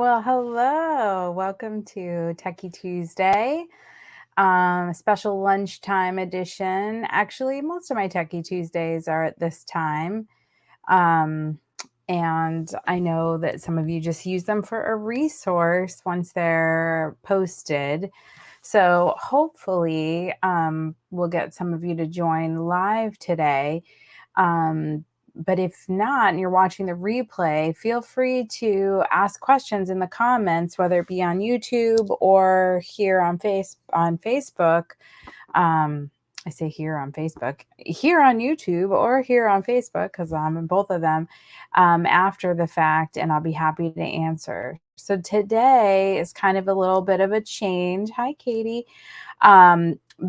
Well, hello. Welcome to Techie Tuesday, special lunchtime edition. Actually, most of my Techie Tuesdays are at this time. Um, and I know that some of you just use them for a resource once they're posted. So hopefully, we'll get some of you to join live today. But if not, and you're watching the replay, feel free to ask questions in the comments, whether it be on YouTube or here on Facebook. I say here on Facebook, here on YouTube or here on Facebook, because I'm in both of them after the fact, and I'll be happy to answer. So today is kind of a little bit of a change. Hi, Katie.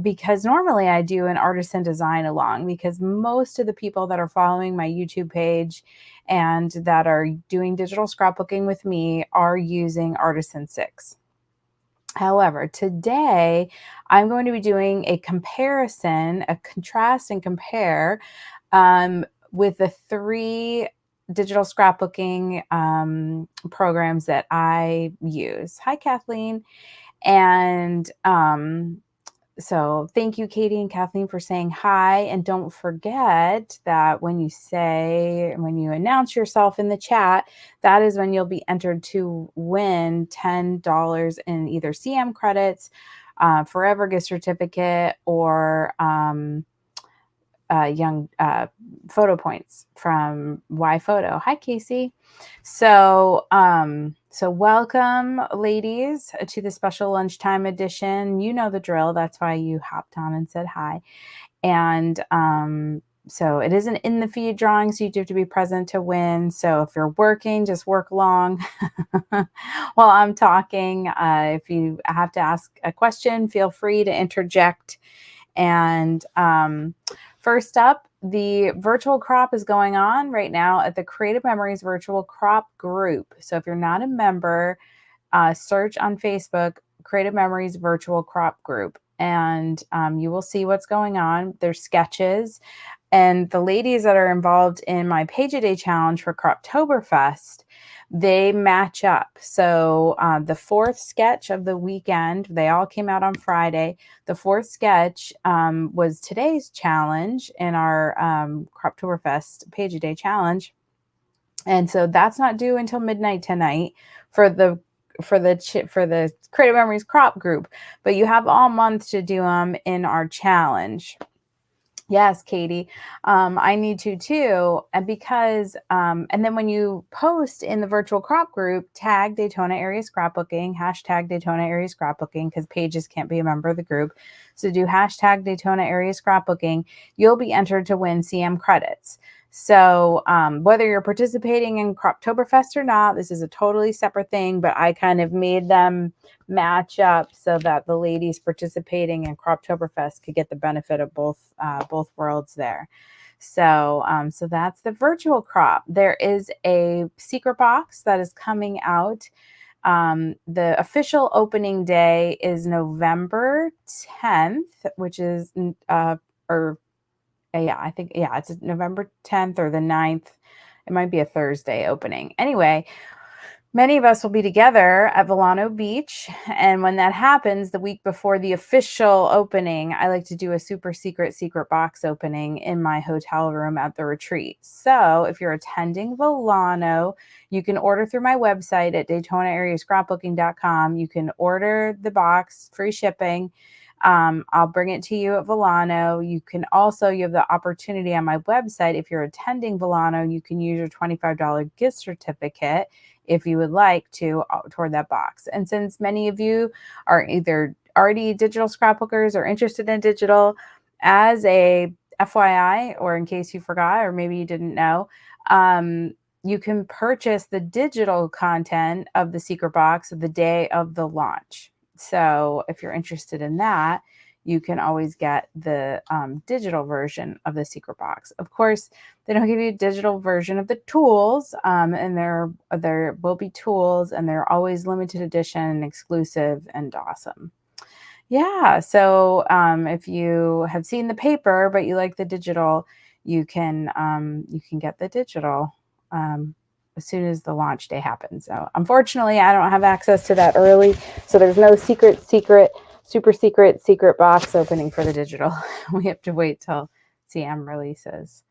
Because normally I do an artisan design along, because most of the people that are following my YouTube page and that are doing digital scrapbooking with me are using Artisan 6. However, today I'm going to be doing a comparison, a contrast and compare with the 3 digital scrapbooking programs that I use. Hi, Kathleen. And so thank you, Katie and Kathleen, for saying hi. And don't forget that when you announce yourself in the chat, that is when you'll be entered to win $10 in either CM credits, Forever gift certificate, or young photo points from YPHOTO. Hi, Casey. So welcome, ladies, to the special lunchtime edition. You know the drill. That's why you hopped on and said hi. And so it isn't in the feed drawing, so you do have to be present to win. So if you're working, just work along while I'm talking. If you have to ask a question, feel free to interject. And first up, the virtual crop is going on right now at the Creative Memories virtual crop group. So if you're not a member, search on Facebook, Creative Memories virtual crop group, and you will see what's going on. There's sketches, and the ladies that are involved in my Page a Day challenge for Croptoberfest, they match up. So the 4th sketch of the weekend, they all came out on Friday. The 4th sketch was today's challenge in our Croptoberfest Page a Day challenge. And so that's not due until midnight tonight for the Creative Memories crop group, but you have all month to do them in our challenge. Yes, Katie, I need to too. And because, and then when you post in the virtual crop group, tag Daytona Area Scrapbooking, hashtag Daytona Area Scrapbooking, because pages can't be a member of the group. So do hashtag Daytona Area Scrapbooking. You'll be entered to win CM credits. So whether you're participating in Croptoberfest or not, this is a totally separate thing, but I kind of made them match up so that the ladies participating in Croptoberfest could get the benefit of both worlds there. So so that's the virtual crop. There is a secret box that is coming out. The official opening day is November 10th, which is it's November 10th or the 9th. It might be a Thursday opening. Anyway, many of us will be together at Volano Beach. And when that happens, the week before the official opening, I like to do a super secret box opening in my hotel room at the retreat. So if you're attending Volano, you can order through my website at DaytonaAreaScrapbooking.com. You can order the box, free shipping. I'll bring it to you at Volano. You have the opportunity on my website. If you're attending Volano, you can use your $25 gift certificate if you would like to toward that box. And since many of you are either already digital scrapbookers or interested in digital, as a FYI, or in case you forgot, or maybe you didn't know, you can purchase the digital content of the secret box the day of the launch. So if you're interested in that, you can always get the digital version of the secret box. Of course, they don't give you a digital version of the tools, and there will be tools, and they're always limited edition and exclusive and awesome. Yeah, so if you have seen the paper but you like the digital, you can get the digital. as soon as the launch day happens. So unfortunately, I don't have access to that early. So there's no super secret box opening for the digital. We have to wait till CM releases.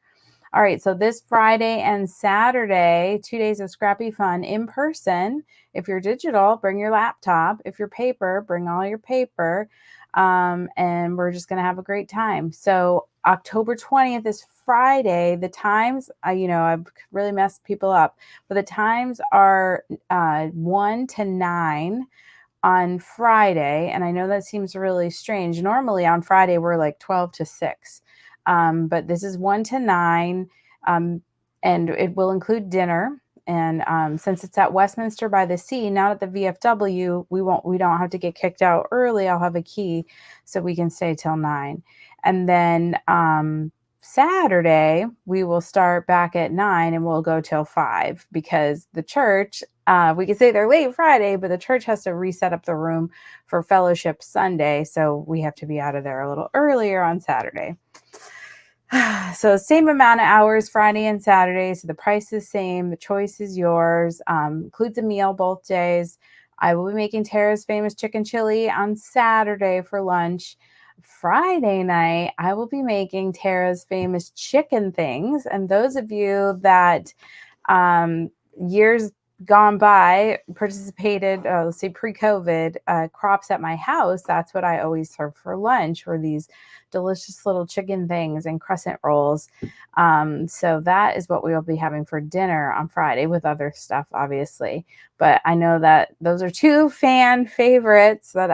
All right, so this Friday and Saturday, 2 days of scrappy fun in person. If you're digital, bring your laptop. If you're paper, bring all your paper. And we're just going to have a great time. So October 20th is Friday. The times, I've really messed people up, but the times are 1 to 9 on Friday. And I know that seems really strange. Normally on Friday, we're like 12 to 6. But this is 1 to 9, and it will include dinner. And since it's at Westminster by the Sea, not at the VFW, we don't have to get kicked out early. I'll have a key so we can stay till 9. And then Saturday, we will start back at 9 and we'll go till 5 because the church, we could say they're late Friday, but the church has to reset up the room for Fellowship Sunday. So we have to be out of there a little earlier on Saturday. So same amount of hours Friday and Saturday. So the price is same. The choice is yours. Includes a meal both days. I will be making Tara's famous chicken chili on Saturday for lunch. Friday night, I will be making Tara's famous chicken things. And those of you that years gone by participated, let's say pre-COVID, crops at my house, that's what I always serve for lunch, were these delicious little chicken things and crescent rolls. So that is what we will be having for dinner on Friday, with other stuff, obviously. But I know that those are two fan favorites that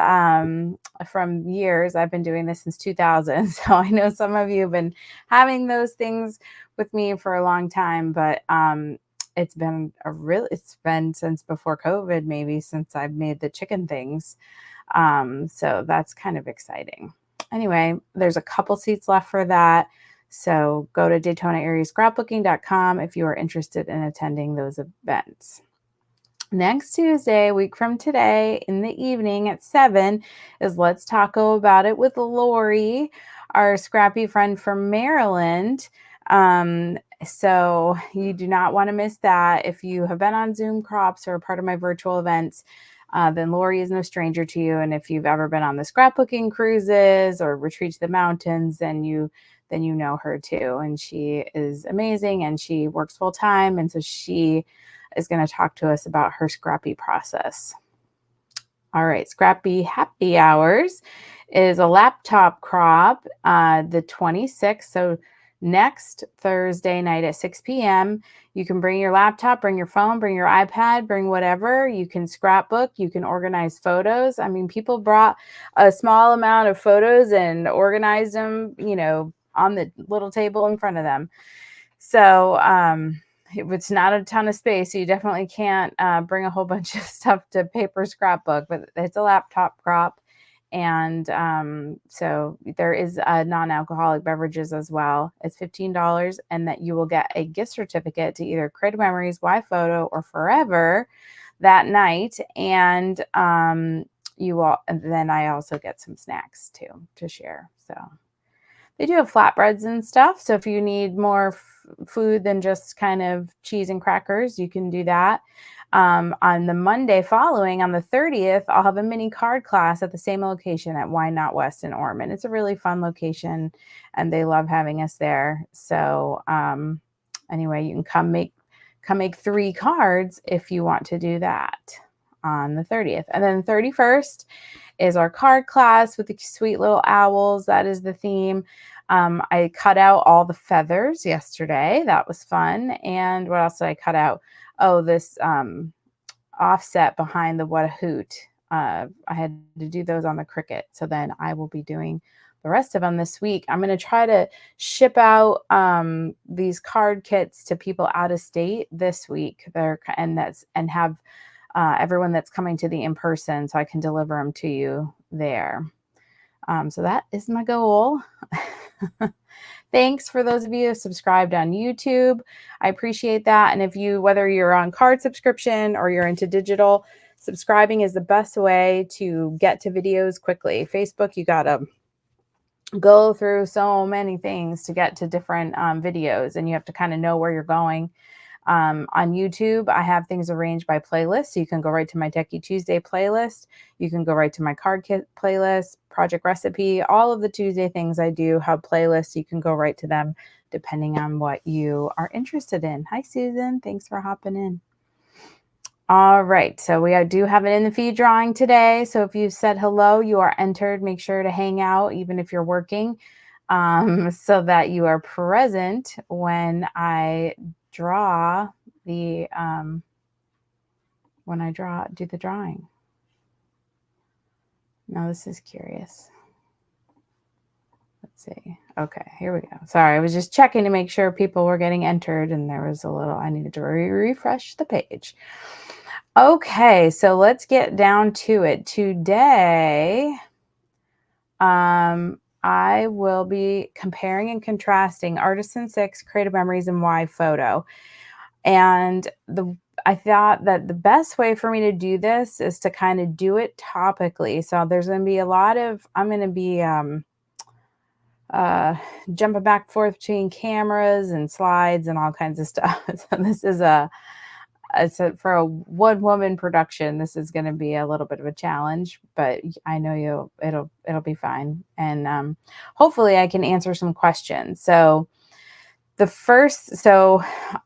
from years. I've been doing this since 2000. So I know some of you have been having those things with me for a long time, but it's been since before COVID, maybe, since I've made the chicken things. So that's kind of exciting. Anyway, there's a couple seats left for that. So go to DaytonaAreaScrapbooking.com if you are interested in attending those events. Next Tuesday, a week from today, in the evening at 7, is Let's Taco About It with Lori, our scrappy friend from Maryland. So you do not want to miss that. If you have been on Zoom crops or part of my virtual events, then Lori is no stranger to you. And if you've ever been on the scrapbooking cruises or retreat to the mountains, then you know her too. And she is amazing and she works full time. And so she is going to talk to us about her scrappy process. All right, Scrappy Happy Hours is a laptop crop, the 26th. So next Thursday night at 6 p.m. You can bring your laptop, bring your phone, bring your iPad, bring whatever. You can scrapbook, you can organize photos. I mean, people brought a small amount of photos and organized them, on the little table in front of them. So it's not a ton of space, so you definitely can't bring a whole bunch of stuff to paper scrapbook, but it's a laptop crop. And so there is non-alcoholic beverages as well. It's $15, and that you will get a gift certificate to either Memories YPHOTO or Forever that night. And then I also get some snacks too to share. So they do have flatbreads and stuff. So if you need more food than just kind of cheese and crackers, you can do that. On the Monday following, on the 30th, I'll have a mini card class at the same location at Why Not West in Ormond. It's a really fun location and they love having us there. So anyway, you can come make 3 cards if you want to do that on the 30th. And then the 31st is our card class with the sweet little owls. That is the theme. I cut out all the feathers yesterday. That was fun. And what else did I cut out? Oh, this offset behind the What a Hoot. I had to do those on the Cricut. So then I will be doing the rest of them this week. I'm going to try to ship out these card kits to people out of state this week. And have everyone that's coming to the in-person, so I can deliver them to you there. So that is my goal. Thanks for those of you who subscribed on YouTube. I appreciate that. And whether you're on card subscription or you're into digital, subscribing is the best way to get to videos quickly. Facebook, you got to go through so many things to get to different videos, and you have to kind of know where you're going. On YouTube, I have things arranged by playlist. So you can go right to my Techie Tuesday playlist. You can go right to my card kit playlist, project recipe. All of the Tuesday things I do have playlists. You can go right to them depending on what you are interested in. Hi, Susan. Thanks for hopping in. All right. So we do have it in the feed drawing today. So if you said hello, you are entered. Make sure to hang out, even if you're working, so that you are present when I draw the do the drawing. Now this is curious. Let's see. Okay, here we go. Sorry, I was just checking to make sure people were getting entered, and there was I needed to refresh the page. Okay, so let's get down to it. Today, I will be comparing and contrasting Artisan 6, Creative Memories, and YPHOTO. And I thought that the best way for me to do this is to kind of do it topically. So there's going to be I'm going to be jumping back and forth between cameras and slides and all kinds of stuff. So this is for a one-woman production. This is going to be a little bit of a challenge, but I know it'll be fine. And hopefully I can answer some questions. So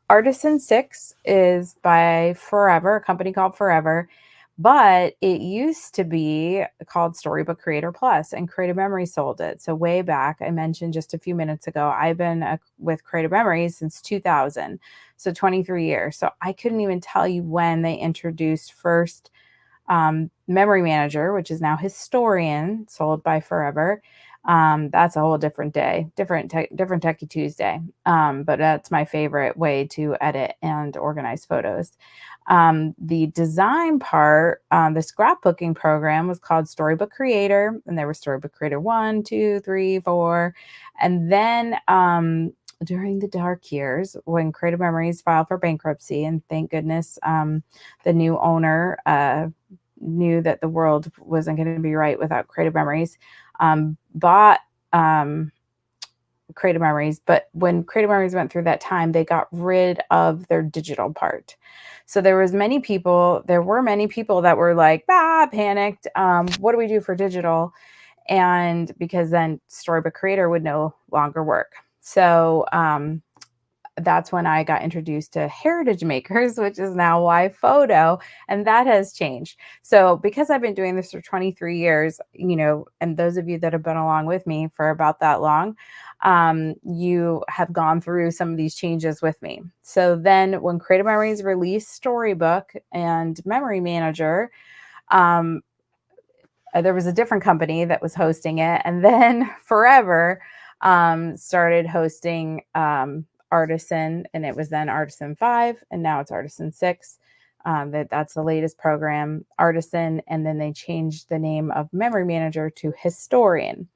Artisan 6 is by Forever, a company called Forever, but it used to be called Storybook Creator Plus, and Creative Memories sold it. So way back, I mentioned just a few minutes ago, I've been with Creative Memories since 2000, so 23 years. So I couldn't even tell you when they introduced first Memory Manager, which is now Historian, sold by Forever. That's a whole different day, different Techie Tuesday. But that's my favorite way to edit and organize photos. The design part, the scrapbooking program was called Storybook Creator, and there was Storybook Creator 1, 2, 3, 4. And then during the dark years, when Creative Memories filed for bankruptcy, and thank goodness the new owner knew that the world wasn't going to be right without Creative Memories, bought Creative Memories. But when Creative Memories went through that time, they got rid of their digital part. So there were many people that were like, panicked. What do we do for digital? And because then Storybook Creator would no longer work. So that's when I got introduced to Heritage Makers, which is now YPHOTO, and that has changed. So because I've been doing this for 23 years, and those of you that have been along with me for about that long, you have gone through some of these changes with me. So then when Creative Memories released Storybook and Memory Manager, there was a different company that was hosting it, and then Forever started hosting Artisan, and it was then Artisan 5, and now it's Artisan 6. That's the latest program, Artisan, and then they changed the name of Memory Manager to Historian.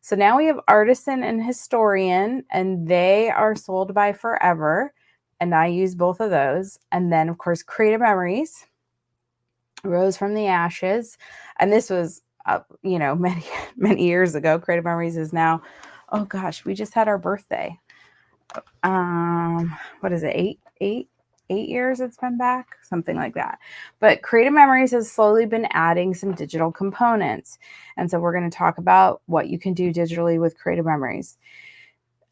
So now we have Artisan and Historian, and they are sold by Forever, and I use both of those. And then, of course, Creative Memories rose from the ashes, and this was many years ago. Creative Memories is now, oh gosh, we just had our birthday. What is it? Eight years it's been back, something like that. But Creative Memories has slowly been adding some digital components. And so we're going to talk about what you can do digitally with Creative Memories.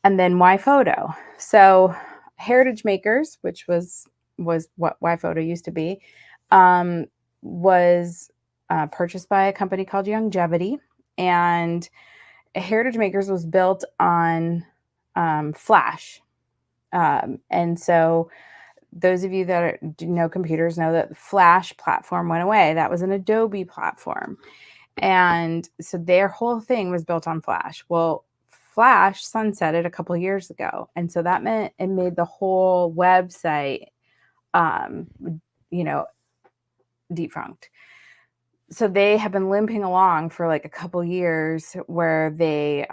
And then YPHOTO. So Heritage Makers, which was what YPHOTO used to be, was purchased by a company called Longevity. And Heritage Makers was built on Flash. And so those of you that do know computers know that the Flash platform went away. That was an Adobe platform. And so their whole thing was built on Flash. Well, Flash sunsetted a couple years ago. And so that meant it made the whole website, defunct. So they have been limping along for like a couple years where they,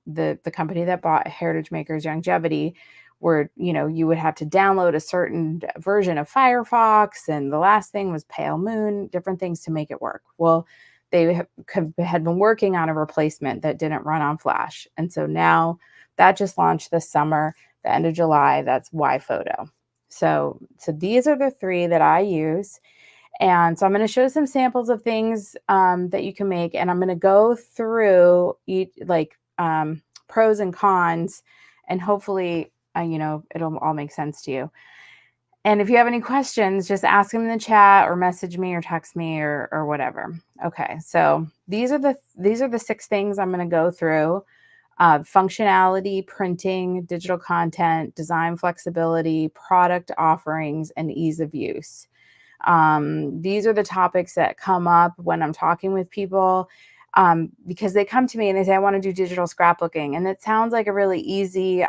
the company that bought Heritage Makers Longevity, where you would have to download a certain version of Firefox, and the last thing was Pale Moon, different things to make it work. Well, they had been working on a replacement that didn't run on Flash, and so now that just launched this summer, the end of July. That's YPHOTO. So these are the three that I use. And so I'm going to show some samples of things that you can make, and I'm going to go through each, like pros and cons, and hopefully, it'll all make sense to you. And if you have any questions, just ask them in the chat or message me or text me or whatever. Okay, so these are the 6 things I'm going to go through. Functionality, printing, digital content, design flexibility, product offerings, and ease of use. These are the topics that come up when I'm talking with people, because they come to me and they say, I want to do digital scrapbooking. And it sounds like a really easy,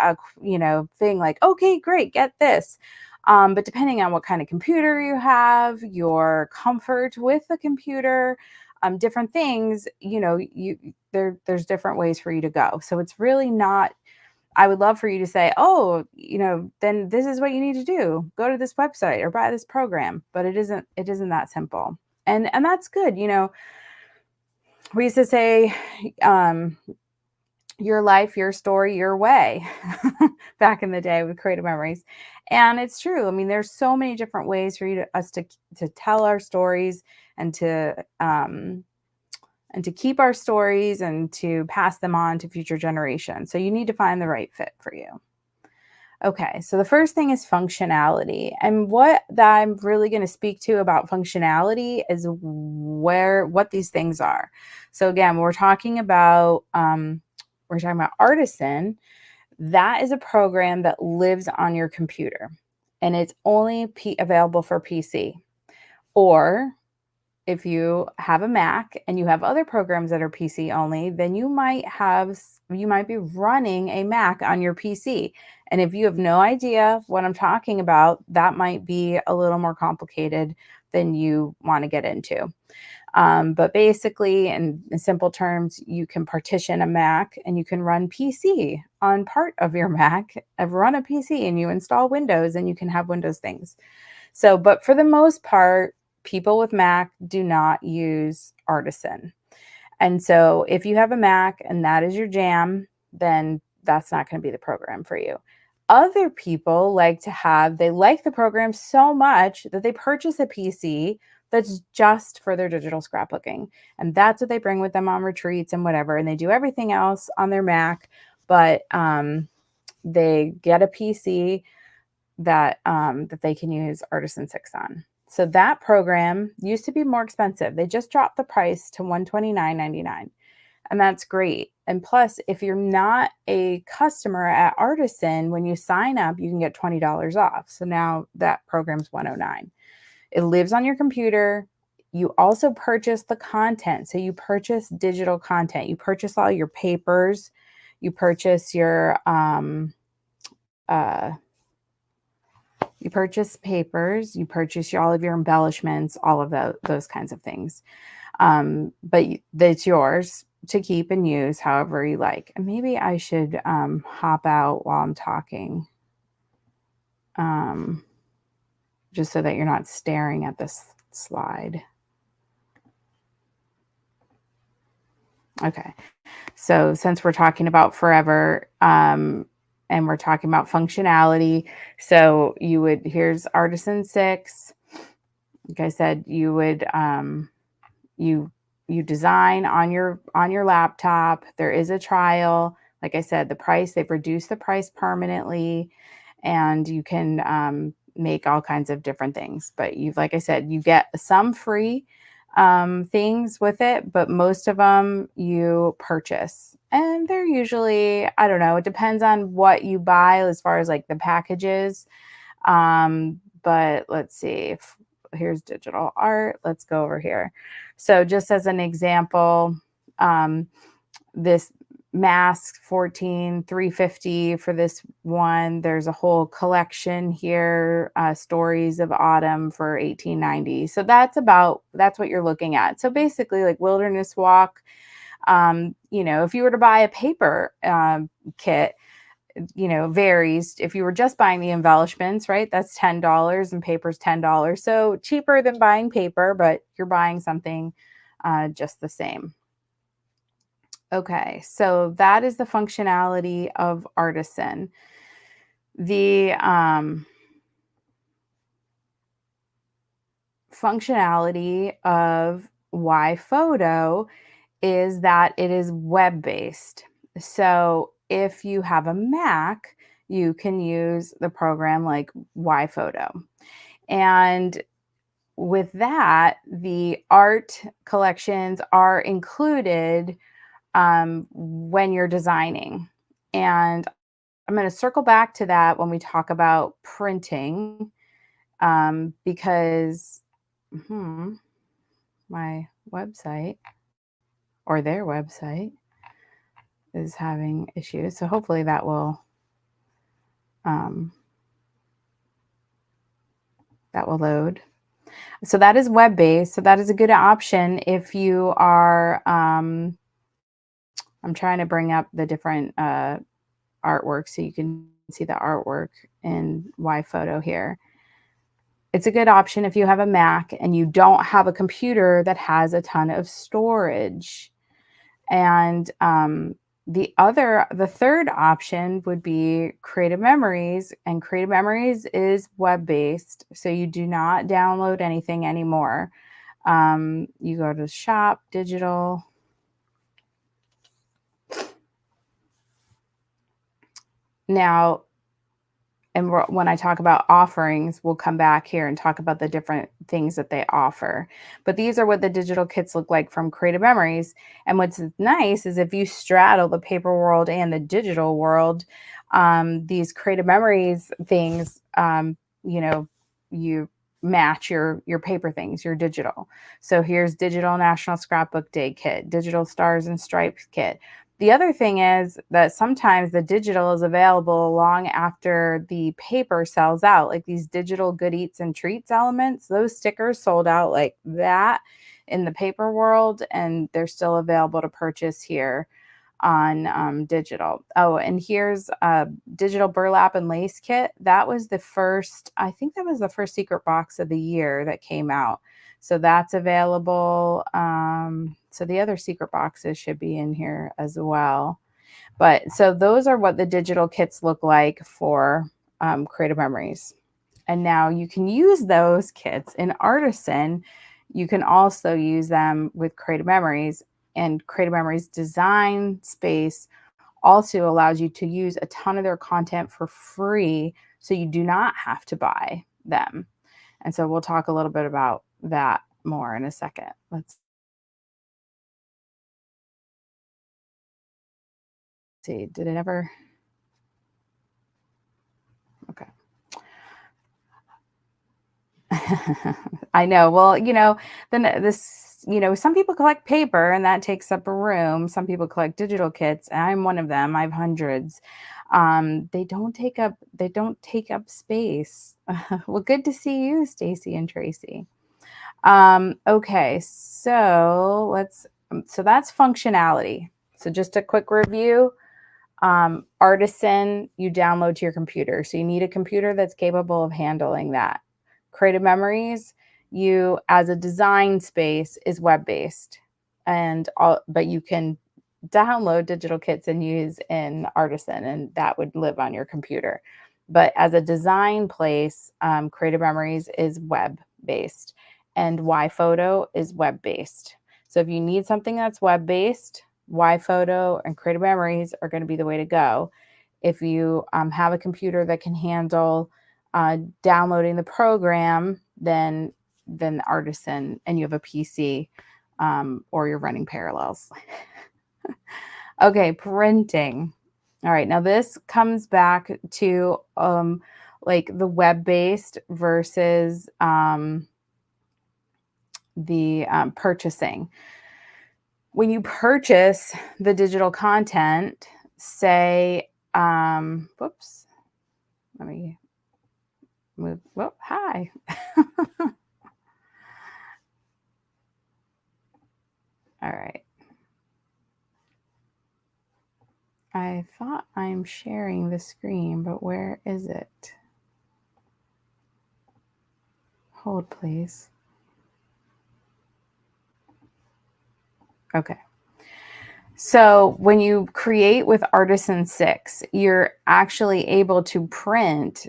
thing, like, okay, great, get this. But depending on what kind of computer you have, your comfort with the computer, different things, there's different ways for you to go. So it's really not, I would love for you to say, oh, then this is what you need to do. Go to this website or buy this program. But it isn't that simple. And that's good. We used to say, your life, your story, your way back in the day with Creative Memories. And it's true. I mean, there's so many different ways for us to tell our stories and to keep our stories and to pass them on to future generations. So you need to find the right fit for you. Okay, so the first thing is functionality. And what that I'm really going to speak to about functionality is what these things are. So again, we're talking about Artisan. That is a program that lives on your computer, and it's only available for PC. Or if you have a Mac and you have other programs that are PC only, then you might be running a Mac on your PC. And if you have no idea what I'm talking about, that might be a little more complicated than you want to get into. But basically, in simple terms, you can partition a Mac and you can run PC on part of your Mac, run a PC, and you install Windows and you can have Windows things. So, but for the most part, people with Mac do not use Artisan. And so if you have a Mac and that is your jam, then that's not going to be the program for you. Other people like the program so much that they purchase a PC that's just for their digital scrapbooking. And that's what they bring with them on retreats and whatever. And they do everything else on their Mac, but they get a PC that they can use Artisan 6 on. So that program used to be more expensive. They just dropped the price to $129.99. And that's great. And plus, if you're not a customer at Artisan, when you sign up, you can get $20 off. So now that program's $109. It lives on your computer. You also purchase the content. So you purchase digital content. You purchase all your papers. You purchase your you purchase papers. You purchase all of your embellishments, all of those kinds of things. But it's yours to keep and use however you like. And maybe I should hop out while I'm talking, just so that you're not staring at this slide. Okay, so since we're talking about forever, and we're talking about functionality, so here's Artisan 6. Like I said, you would you design on your laptop. There is a trial. Like I said, they've reduced the price permanently, and you can make all kinds of different things. But like I said, you get some free things with it, but most of them you purchase. And they're usually, I don't know, it depends on what you buy as far as like the packages. But let's see, here's digital art. Let's go over here. So just as an example, this mask 14,350 for this one. There's a whole collection here, Stories of Autumn for 1890. So that's what you're looking at. So basically like Wilderness Walk, if you were to buy a paper kit, varies. If you were just buying the embellishments, right, that's $10 and paper's $10. So cheaper than buying paper, but you're buying something just the same. Okay, so that is the functionality of Artisan. functionality of YPHOTO is that it is web-based. So if you have a Mac, you can use the program like YPHOTO. And with that, the art collections are included when you're designing. And I'm going to circle back to that when we talk about printing, because my website or their website is having issues. So hopefully that will load. So that is web-based. So that is a good option if you are, I'm trying to bring up the different artwork so you can see the artwork in YPHOTO here. It's a good option if you have a Mac and you don't have a computer that has a ton of storage. And the third option would be Creative Memories, and Creative Memories is web-based, so you do not download anything anymore. You go to Shop, Digital. Now, and when I talk about offerings, we'll come back here and talk about the different things that they offer. But these are what the digital kits look like from Creative Memories. And what's nice is if you straddle the paper world and the digital world, these Creative Memories things, you match your paper things, your digital. So here's Digital National Scrapbook Day Kit, Digital Stars and Stripes Kit. The other thing is that sometimes the digital is available long after the paper sells out, like these digital good eats and treats elements. Those stickers sold out like that in the paper world, and they're still available to purchase here on digital. Oh, and here's a digital burlap and lace kit. That was the first, I think that was the first secret box of the year that came out. So that's available. So the other secret boxes should be in here as well. But so those are what the digital kits look like for Creative Memories. And now you can use those kits in Artisan. You can also use them with Creative Memories, and Creative Memories Design Space also allows you to use a ton of their content for free, so you do not have to buy them. And so we'll talk a little bit about that more in a second. Let's see. Did it ever? Okay. I know. Well, then some people collect paper and that takes up a room. Some people collect digital kits. I'm one of them. I have hundreds. They don't take up space. Well, good to see you, Stacy and Tracy. Okay, so that's functionality. So just a quick review. Artisan, you download to your computer. So you need a computer that's capable of handling that. Creative Memories, you as a design space is web-based, but you can download digital kits and use in Artisan, and that would live on your computer. But as a design place, Creative Memories is web-based, and YPHOTO is web-based. So if you need something that's web-based, YPHOTO and Creative Memories are going to be the way to go. If you have a computer that can handle downloading the program, then Artisan, and you have a PC, or you're running Parallels. Okay, printing. All right, now this comes back to like the web-based versus the purchasing. When you purchase the digital content, say, whoops, let me move. Whoop, hi. All right. I thought I'm sharing the screen, but where is it? Hold, please. Okay. So when you create with Artisan 6, you're actually able to print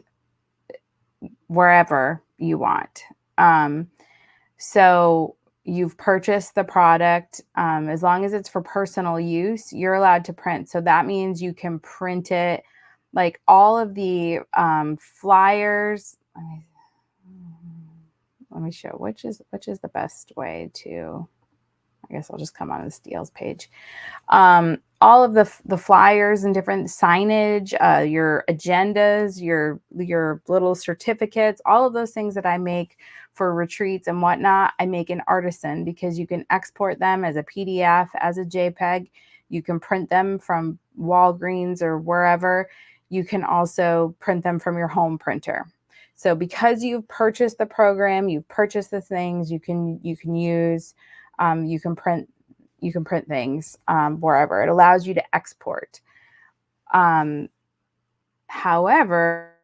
wherever you want. So you've purchased the product. As long as it's for personal use, you're allowed to print. So that means you can print it, like all of the flyers. Let me show which is the best way to. I guess I'll just come on this deals page. All of the flyers and different signage, your agendas, your little certificates, all of those things that I make for retreats and whatnot, I make in Artisan, because you can export them as a PDF, as a JPEG. You can print them from Walgreens or wherever. You can also print them from your home printer. So because you've purchased the program, you've purchased the things, you can use, you can print things wherever. It allows you to export. However,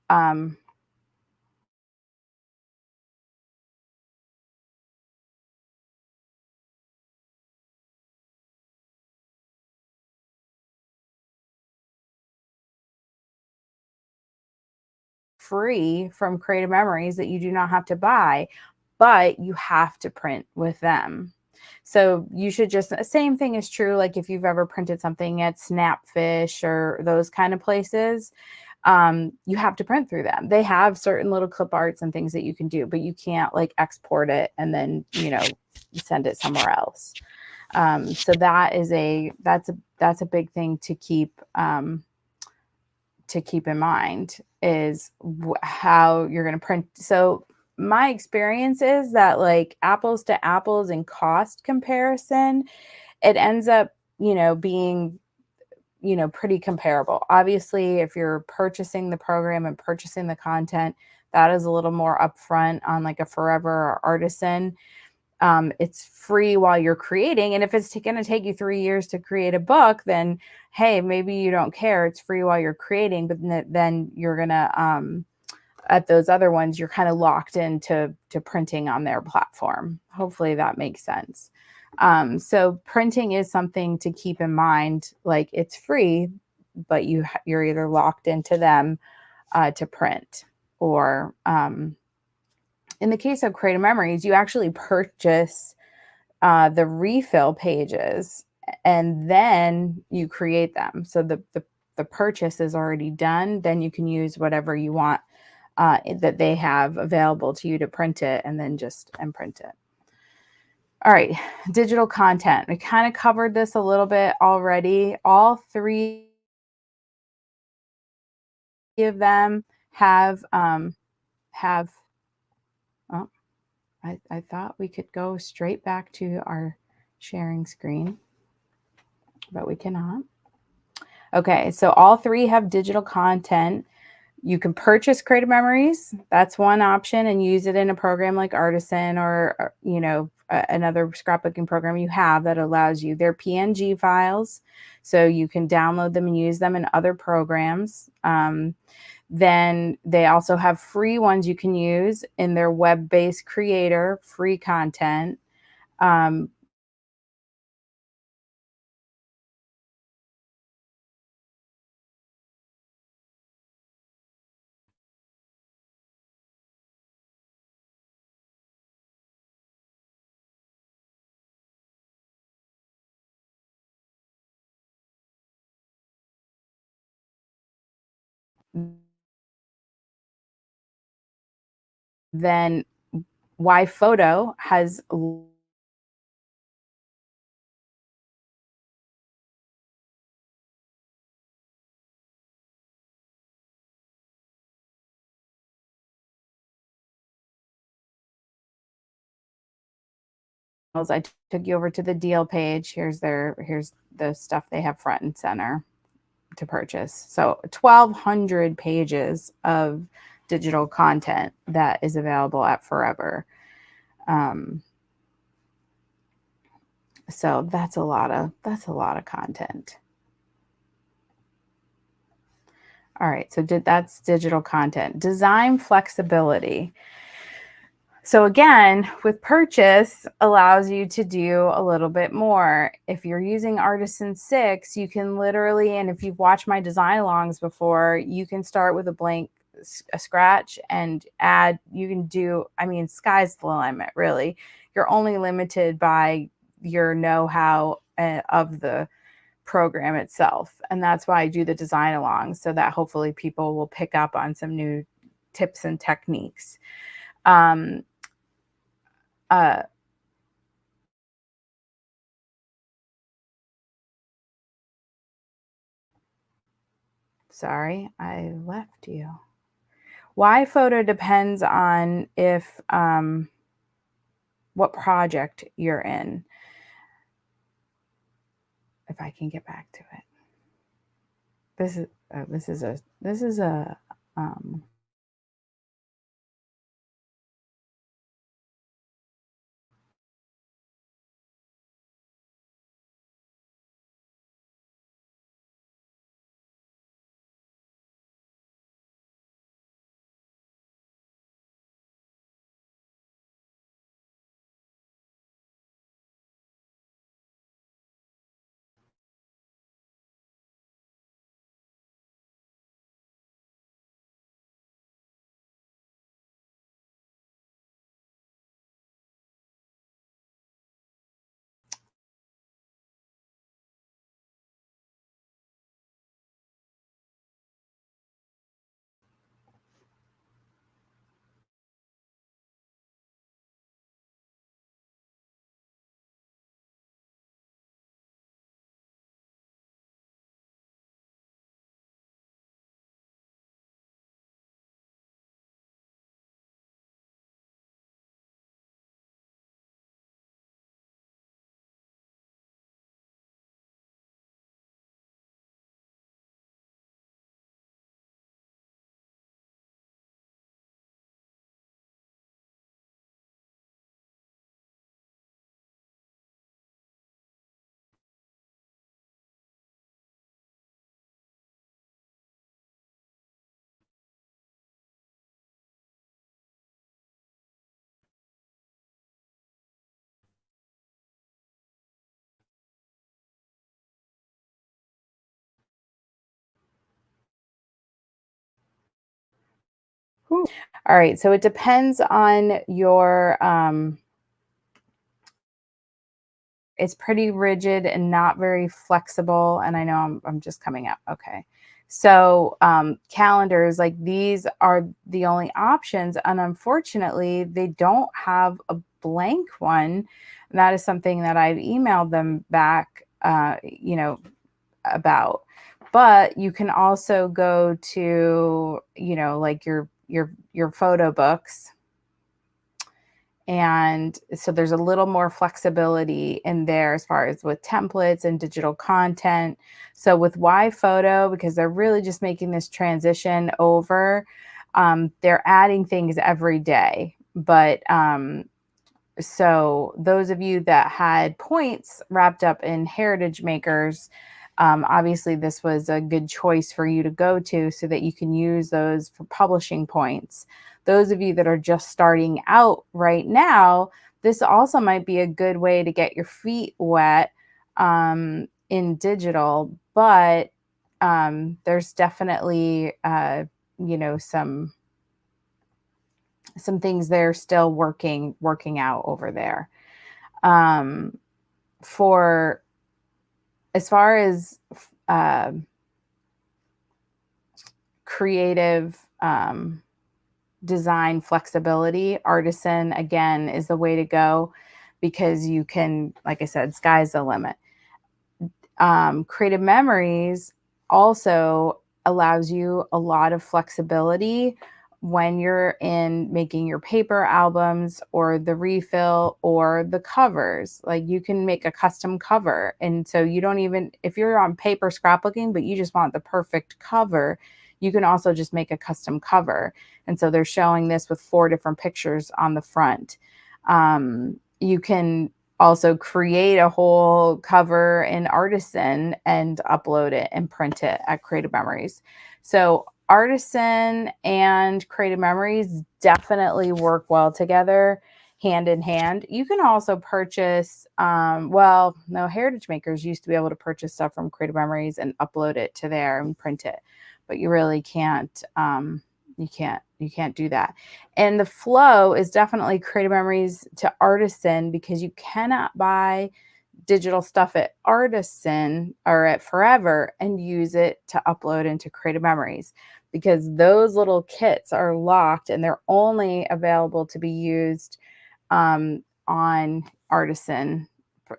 um, free from Creative Memories that you do not have to buy, but you have to print with them. So you should just, same thing is true like if you've ever printed something at Snapfish or those kind of places, you have to print through them. They have certain little clip arts and things that you can do, but you can't like export it and then, send it somewhere else. So that's a big thing to keep in mind, is how you're going to print. So my experience is that like apples to apples in cost comparison, it ends up, being, pretty comparable. Obviously, if you're purchasing the program and purchasing the content, that is a little more upfront on like a Forever or Artisan. It's free while you're creating. And if it's going to take you 3 years to create a book, then, hey, maybe you don't care. It's free while you're creating, but then you're going to, at those other ones, you're kind of locked into printing on their platform. Hopefully that makes sense. So printing is something to keep in mind. Like it's free, but you're either locked into them to print, or in the case of Creative Memories, you actually purchase the refill pages and then you create them. So the purchase is already done. Then you can use whatever you want that they have available to you to print it, and then just print it. All right, digital content. We kind of covered this a little bit already. All three of them have oh, I thought we could go straight back to our sharing screen, but we cannot. Okay, so all three have digital content. You can purchase Creative Memories. That's one option, and use it in a program like Artisan or another scrapbooking program you have that allows you. They're PNG files, so you can download them and use them in other programs. Then they also have free ones you can use in their web-based creator, free content. Then YPHOTO has I took you over to the deal page. Here's the stuff they have front and center to purchase. So 1,200 pages of digital content that is available at Forever. So that's a lot of content. All right, so that's digital content. Design flexibility. So again, with purchase allows you to do a little bit more. If you're using Artisan 6, you can literally, and if you've watched my design alongs before, you can start with a blank a scratch and add, you can do, I mean, sky's the limit, really. You're only limited by your know-how of the program itself. And that's why I do the design along, so that hopefully people will pick up on some new tips and techniques. Um, uh, Sorry, I left you. Why photo depends on if what project you're in. If I can get back to it. This is a um whew. All right, so it depends on your it's pretty rigid and not very flexible. And I know I'm just coming up. Okay. So calendars like these are the only options. And unfortunately, they don't have a blank one. And that is something that I've emailed them back, about. But you can also go to, like your photo books, and so there's a little more flexibility in there as far as with templates and digital content. So with YPHOTO, because they're really just making this transition over, they're adding things every day. But so those of you that had points wrapped up in Heritage Makers, obviously this was a good choice for you to go to so that you can use those for publishing points. Those of you that are just starting out right now, this also might be a good way to get your feet wet in digital, but there's definitely some things they're still working out over there. Um, for as far as uh, creative design flexibility, Artisan again is the way to go, because you can, like I said, sky's the limit. Creative Memories also allows you a lot of flexibility when you're in making your paper albums or the refill or the covers. Like you can make a custom cover. And so you don't even, if you're on paper scrapbooking, but you just want the perfect cover, you can also just make a custom cover. And so they're showing this with 4 different pictures on the front. You can also create a whole cover in Artisan and upload it and print it at Creative Memories. So Artisan and Creative Memories definitely work well together, hand in hand. You can also purchase, well, no, Heritage Makers used to be able to purchase stuff from Creative Memories and upload it to there and print it, but you really can't, you can't do that. And the flow is definitely Creative Memories to Artisan, because you cannot buy digital stuff at Artisan or at Forever and use it to upload into Creative Memories, because those little kits are locked and they're only available to be used on Artisan,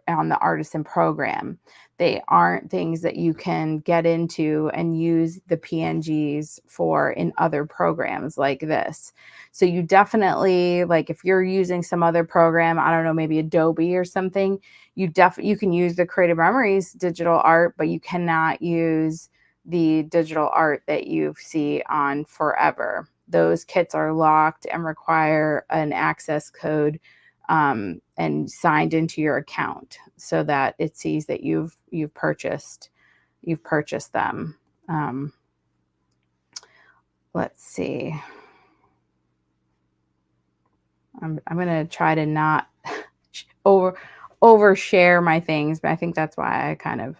on the Artisan program. They aren't things that you can get into and use the PNGs for in other programs like this. So you definitely, like if you're using some other program, I don't know, maybe Adobe or something, you can use the Creative Memories digital art, but you cannot use the digital art that you see on Forever. Those kits are locked and require an access code and signed into your account so that it sees that you've purchased them. Let's see. I'm going to try to not overshare my things, but I think that's why I kind of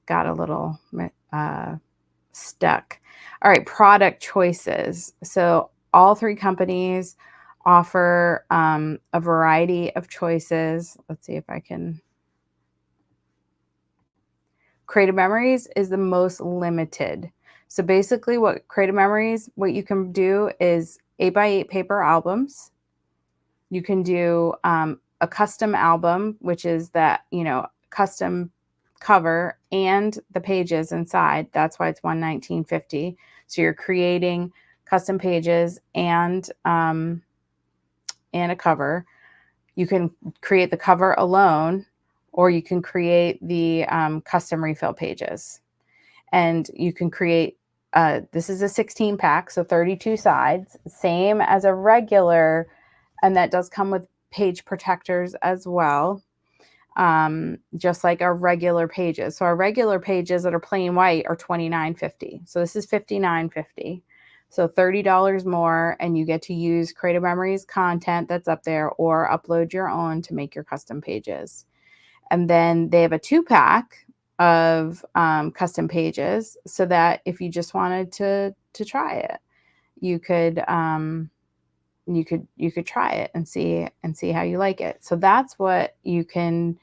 got a little stuck. All right, product choices. So all three companies offer a variety of choices. Let's see if I can. Creative Memories is the most limited. So basically what Creative Memories, what you can do is 8x8 paper albums. You can do a custom album, which is that, custom cover and the pages inside. That's why it's $119.50. So you're creating custom pages and a cover. You can create the cover alone, or you can create the custom refill pages. And you can create, this is a 16 pack, so 32 sides, same as a regular, and that does come with page protectors as well, just like our regular pages. So our regular pages that are plain white are $29.50. So this is $59.50. So $30 more, and you get to use Creative Memories content that's up there or upload your own to make your custom pages. And then they have a 2-pack of custom pages, so that if you just wanted to try it, you could try it and see how you like it. So that's what you can.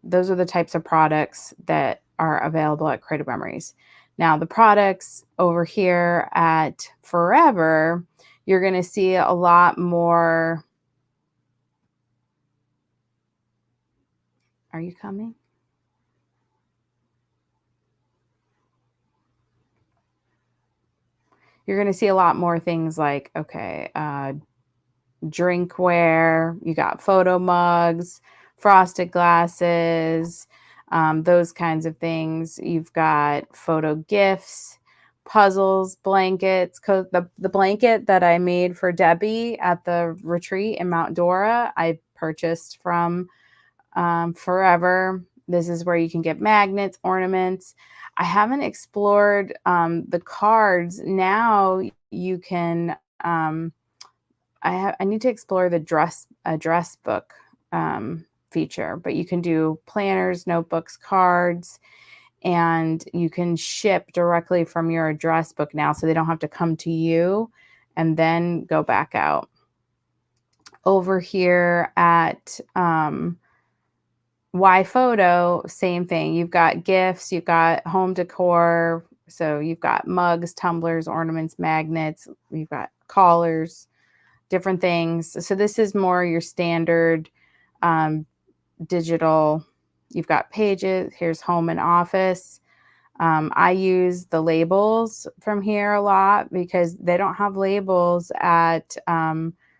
Those are the types of products that are available at Creative Memories. Now, the products over here at Forever, you're going to see a lot more. Are you coming? You're going to see a lot more things like, okay, drinkware, you got photo mugs, frosted glasses, those kinds of things. You've got photo gifts, puzzles, blankets. The blanket that I made for Debbie at the retreat in Mount Dora, I purchased from Forever. This is where you can get magnets, ornaments. I haven't explored the cards. Now you can, I need to explore the address book feature, but you can do planners, notebooks, cards, and you can ship directly from your address book now, so they don't have to come to you and then go back out. Over here at YPHOTO, same thing. You've got gifts, you've got home decor. So you've got mugs, tumblers, ornaments, magnets. You've got collars, different things. So this is more your standard digital. You've got pages. Here's home and office. I use the labels from here a lot because they don't have labels at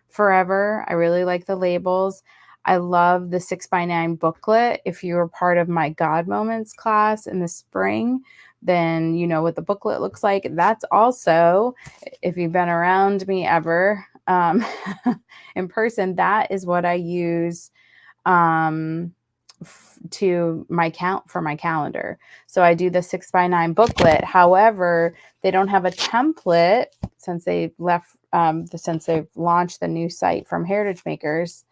Forever. I really like the labels. I love the 6x9 booklet. If you were part of my God Moments class in the spring, then you know what the booklet looks like. That's also, if you've been around me ever in person, that is what I use to my for my calendar. So I do the 6x9 booklet. However, they don't have a template since they've since they've launched the new site from Heritage Makers.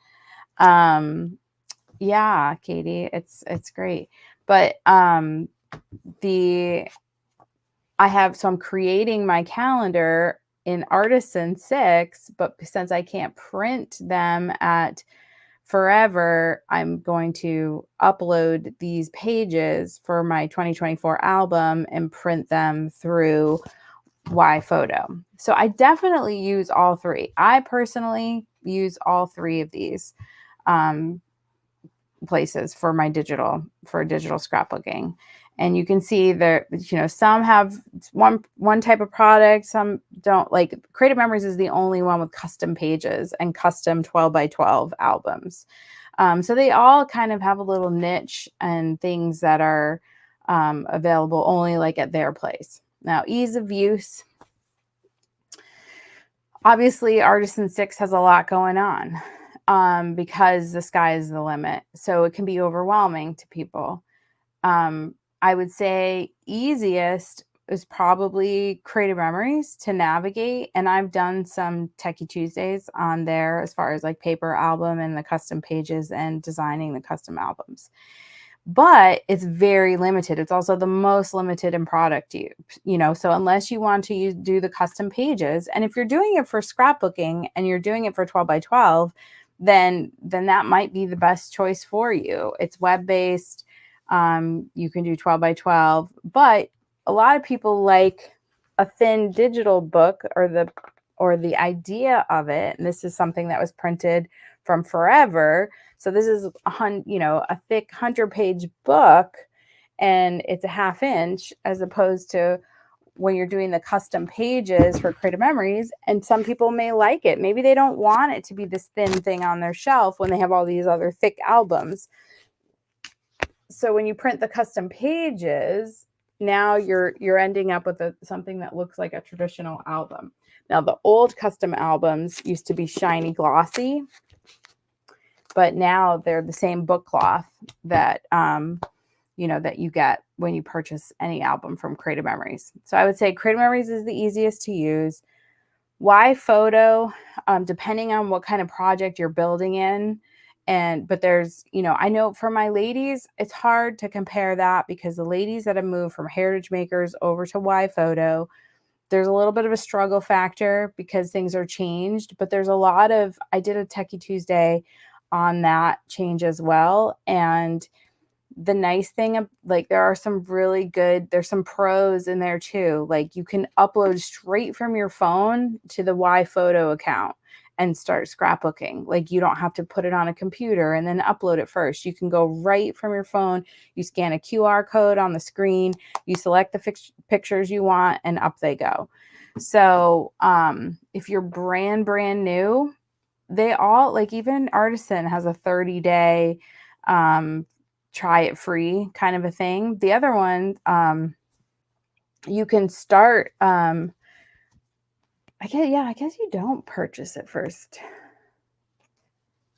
Yeah, Katie, it's great. But I'm creating my calendar in Artisan 6, but since I can't print them at Forever, I'm going to upload these pages for my 2024 album and print them through YPHOTO. So I definitely use all three. I personally use all three of these places for my digital scrapbooking. And you can see there, some have one type of product, some don't. Like Creative Memories is the only one with custom pages and custom 12x12 albums. So they all kind of have a little niche and things that are available only like at their place. Now, ease of use. Obviously, Artisan 6 has a lot going on because the sky is the limit. So it can be overwhelming to people. I would say easiest is probably Creative Memories to navigate. And I've done some Techie Tuesdays on there as far as like paper album and the custom pages and designing the custom albums. But it's very limited. It's also the most limited in product use, so unless you want to do the custom pages, and if you're doing it for scrapbooking and you're doing it for 12x12, then that might be the best choice for you. It's web-based. You can do 12x12, but a lot of people like a thin digital book or the idea of it. And this is something that was printed from Forever. So this is a thick 100-page book, and it's a 1/2 inch, as opposed to when you're doing the custom pages for Creative Memories. And some people may like it. Maybe they don't want it to be this thin thing on their shelf when they have all these other thick albums. So when you print the custom pages, now you're ending up with something that looks like a traditional album. Now, the old custom albums used to be shiny glossy, but now they're the same book cloth that that you get when you purchase any album from Creative Memories. So I would say Creative Memories is the easiest to use. YPHOTO, depending on what kind of project you're building in. But there's, I know for my ladies, it's hard to compare that because the ladies that have moved from Heritage Makers over to YPHOTO, there's a little bit of a struggle factor because things are changed. But there's I did a Techie Tuesday on that change as well. And the nice thing, like, there's some pros in there too. Like, you can upload straight from your phone to the YPHOTO account and start scrapbooking. Like, you don't have to put it on a computer and then upload it first. You can go right from your phone. You scan a QR code on the screen, you select the pictures you want, and up they go. So if you're brand new, they all, like, even Artisan has a 30-day try it free kind of a thing. The other one, you can start, I guess you don't purchase it first.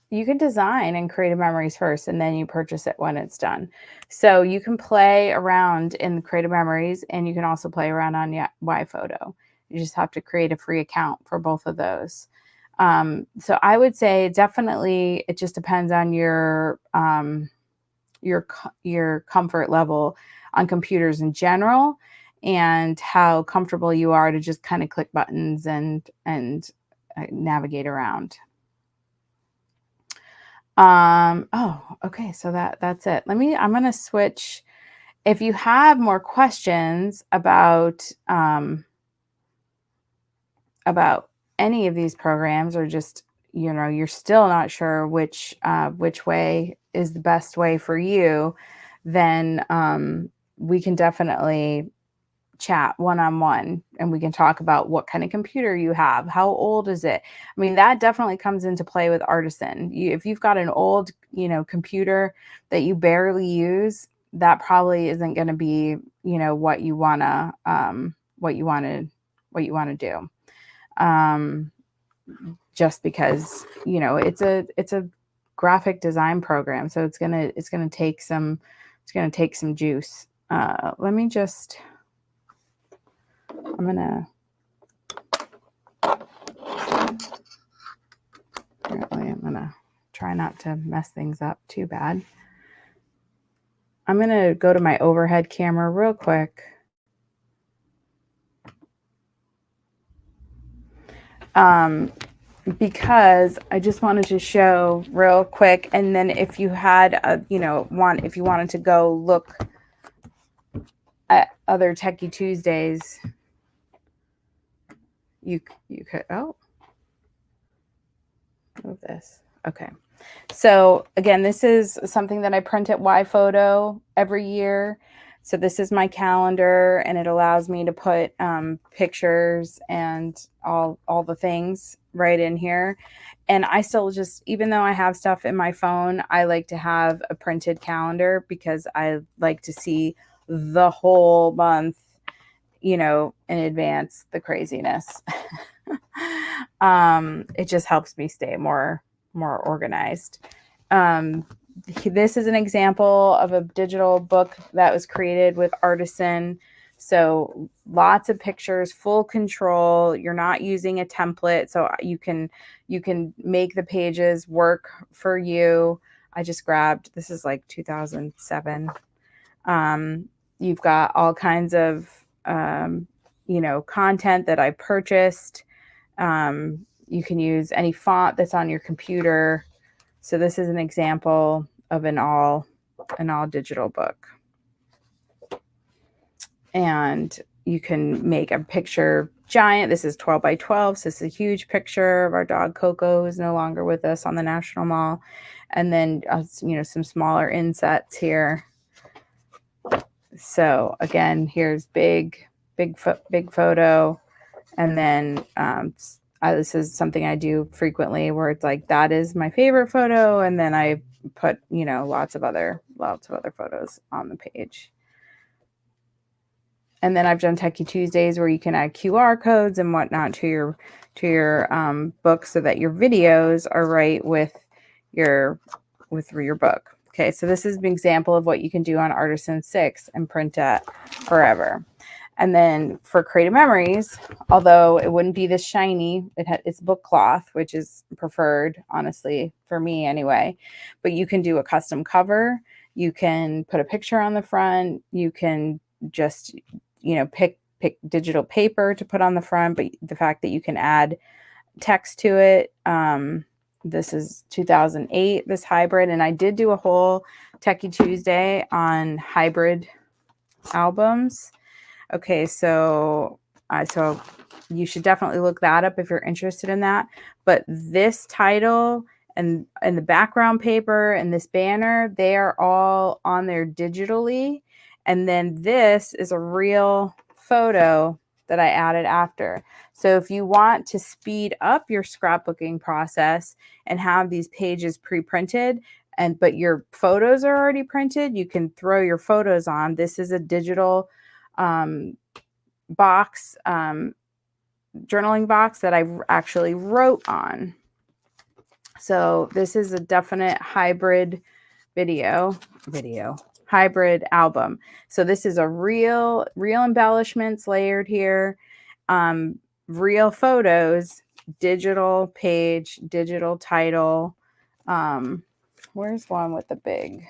You can design in Creative Memories first, and then you purchase it when it's done. So you can play around in Creative Memories, and you can also play around on YPHOTO. You just have to create a free account for both of those. So I would say definitely it just depends on your comfort level on computers in general, and how comfortable you are to just kind of click buttons and navigate around. Okay, so that's it. I'm going to switch. If you have more questions about any of these programs, or just, you're still not sure which way is the best way for you, then we can definitely chat one-on-one, and we can talk about what kind of computer you have. How old is it? I mean, that definitely comes into play with Artisan. If you've got an old, computer that you barely use, that probably isn't going to be, what you want to do. Just because, it's a graphic design program. So it's gonna take some juice. Let me just, I'm gonna try not to mess things up too bad. I'm gonna go to my overhead camera real quick. Because I just wanted to show real quick, and then if you had if you wanted to go look at other Techie Tuesdays, you could. Oh, move this. Okay. So again, this is something that I print at YPHOTO every year. So this is my calendar, and it allows me to put pictures and all the things right in here. And I still just, even though I have stuff in my phone, I like to have a printed calendar because I like to see the whole month, in advance, the craziness. It just helps me stay more organized. This is an example of a digital book that was created with Artisan. So lots of pictures, full control. You're not using a template, so you can make the pages work for you. I just grabbed, this is like 2007. You've got all kinds of content that I purchased. You can use any font that's on your computer. So this is an example of an all digital book. And you can make a picture giant. This is 12 by 12. So this is a huge picture of our dog Coco, who's no longer with us on the National Mall. And then, some smaller insets here. So again, here's big photo. And then this is something I do frequently where it's like, that is my favorite photo. And then I put, lots of other photos on the page. And then I've done Techie Tuesdays where you can add QR codes and whatnot to your book so that your videos are right with your book. Okay, so this is an example of what you can do on Artisan 6 and print at forever. And then for Creative Memories, although it wouldn't be this shiny, it's book cloth, which is preferred, honestly, for me anyway. But you can do a custom cover. You can put a picture on the front. You can just, pick digital paper to put on the front. But the fact that you can add text to it, this is 2008, this hybrid. And I did do a whole Techie Tuesday on hybrid albums. Okay, so you should definitely look that up if you're interested in that. But this title and the background paper and this banner, they are all on there digitally. And then this is a real photo that I added after. So if you want to speed up your scrapbooking process and have these pages pre-printed, but your photos are already printed, you can throw your photos on. This is a digital box, journaling box that I actually wrote on. So this is a definite hybrid hybrid album. So this is a real embellishments layered here, real photos, digital page, digital title. Where's one with the big?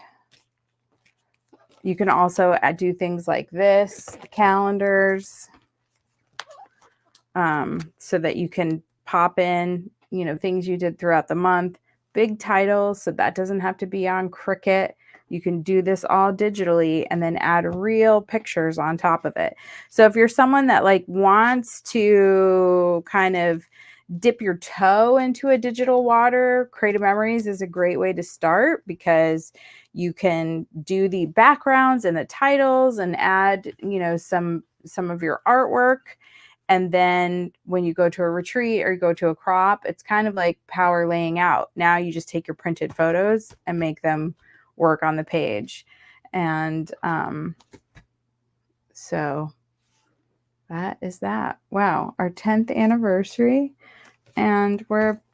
You can also do things like this, calendars, so that you can pop in, things you did throughout the month, big titles. So that doesn't have to be on Cricut. You can do this all digitally and then add real pictures on top of it. So if you're someone that wants to kind of dip your toe into a digital water, Creative Memories is a great way to start because you can do the backgrounds and the titles and add, some of your artwork. And then when you go to a retreat or you go to a crop, it's kind of like power laying out. Now you just take your printed photos and make them work on the page. And so that is that. Wow, our 10th anniversary. And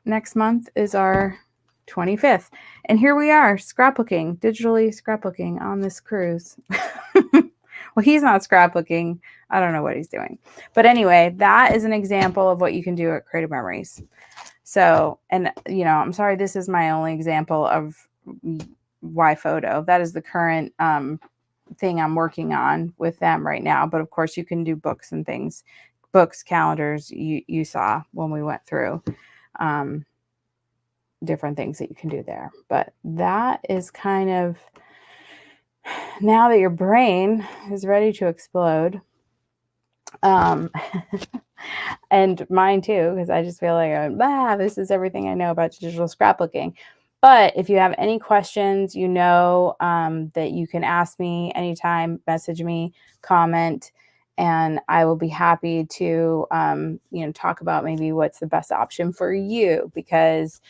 next month is our 25th. And here we are, scrapbooking, digitally scrapbooking on this cruise. Well, he's not scrapbooking. I don't know what he's doing. But anyway, that is an example of what you can do at Creative Memories. So, and I'm sorry, this is my only example of YPHOTO. That is the current thing I'm working on with them right now. But of course, you can do books and things, books, calendars. You saw when we went through different things that you can do there. But that is kind of, now that your brain is ready to explode, and mine too, because I just feel like this is everything I know about digital scrapbooking. But if you have any questions, that you can ask me anytime, message me, comment, and I will be happy to talk about maybe what's the best option for you, because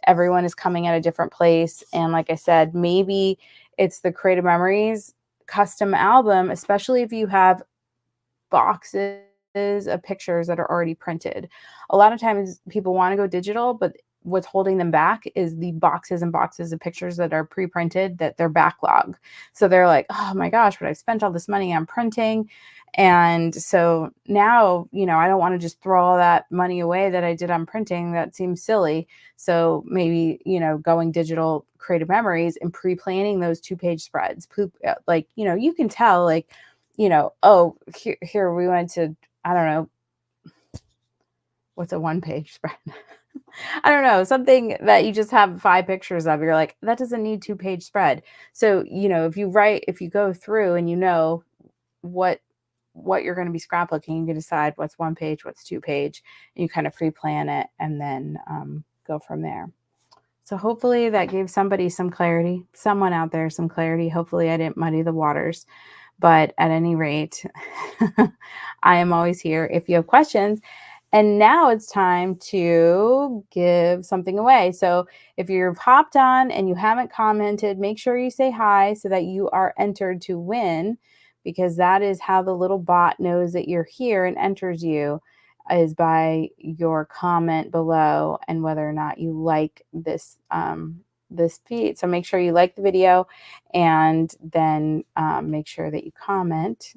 everyone is coming at a different place. And like I said, maybe it's the Creative Memories custom album, especially if you have boxes of pictures that are already printed. A lot of times people want to go digital, but what's holding them back is the boxes and boxes of pictures that are pre-printed, that they're backlog. So they're like, oh my gosh, but I've spent all this money on printing. And so now, I don't want to just throw all that money away that I did on printing. That seems silly. So maybe, going digital Creative Memories and pre-planning those 2-page spreads, you can tell, oh, here we went to, I don't know, what's a 1-page spread? I don't know, something that you just have 5 pictures of. You're like, that doesn't need 2-page spread. So, if you go through and what you're going to be scrapbooking, you can decide what's 1 page, what's 2 page, and you kind of pre-plan it and then go from there. So hopefully that gave somebody some clarity, someone out there some clarity. Hopefully I didn't muddy the waters. But at any rate, I am always here if you have questions. And now it's time to give something away. So if you've hopped on and you haven't commented, make sure you say hi so that you are entered to win, because that is how the little bot knows that you're here and enters you, is by your comment below and whether or not you like this feed. So make sure you like the video, and then make sure that you comment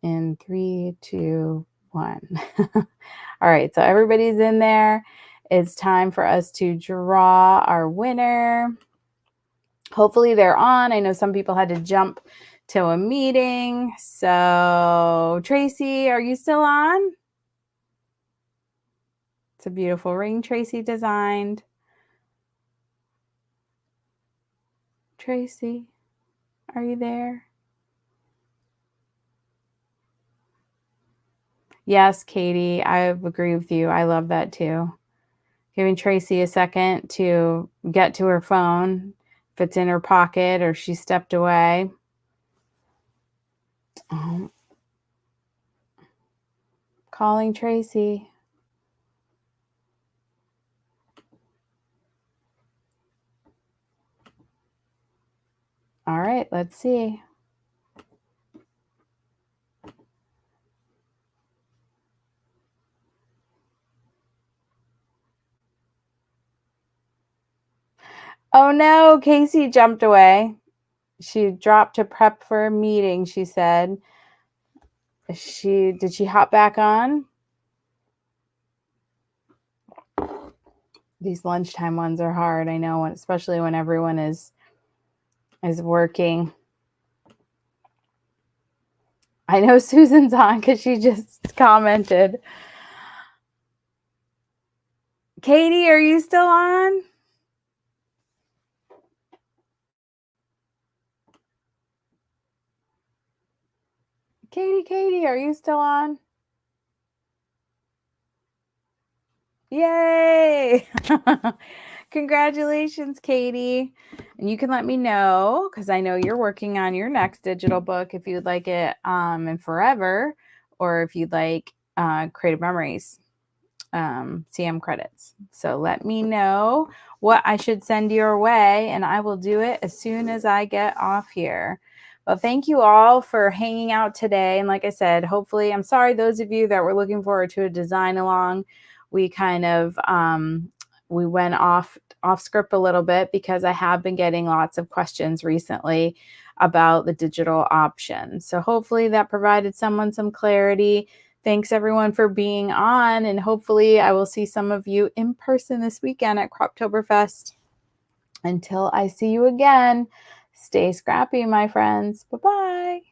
in 3, 2, 1. All right, so everybody's in there. It's time for us to draw our winner. Hopefully they're on. I know some people had to jump to a meeting. So Tracy, are you still on? It's a beautiful ring Tracy designed. Tracy, are you there? Yes, Katie, I agree with you. I love that too. Giving Tracy a second to get to her phone, if it's in her pocket or she stepped away. Calling Tracy. All right, let's see. Oh no, Casey jumped away. She dropped to prep for a meeting, she said. Did she hop back on? These lunchtime ones are hard, I know, especially when everyone is working. I know Susan's on because she just commented. Katie, are you still on? Katie, are you still on? Yay! Congratulations, Katie. And you can let me know, because I know you're working on your next digital book, if you'd like it in forever, or if you'd like Creative Memories CM credits. So let me know what I should send your way, and I will do it as soon as I get off here. Well, thank you all for hanging out today. And like I said, hopefully, I'm sorry, those of you that were looking forward to a design along, we kind of, we went off off script a little bit because I have been getting lots of questions recently about the digital option. So hopefully that provided someone some clarity. Thanks everyone for being on, and hopefully I will see some of you in person this weekend at Croptoberfest. Until I see you again, stay scrappy, my friends. Bye-bye.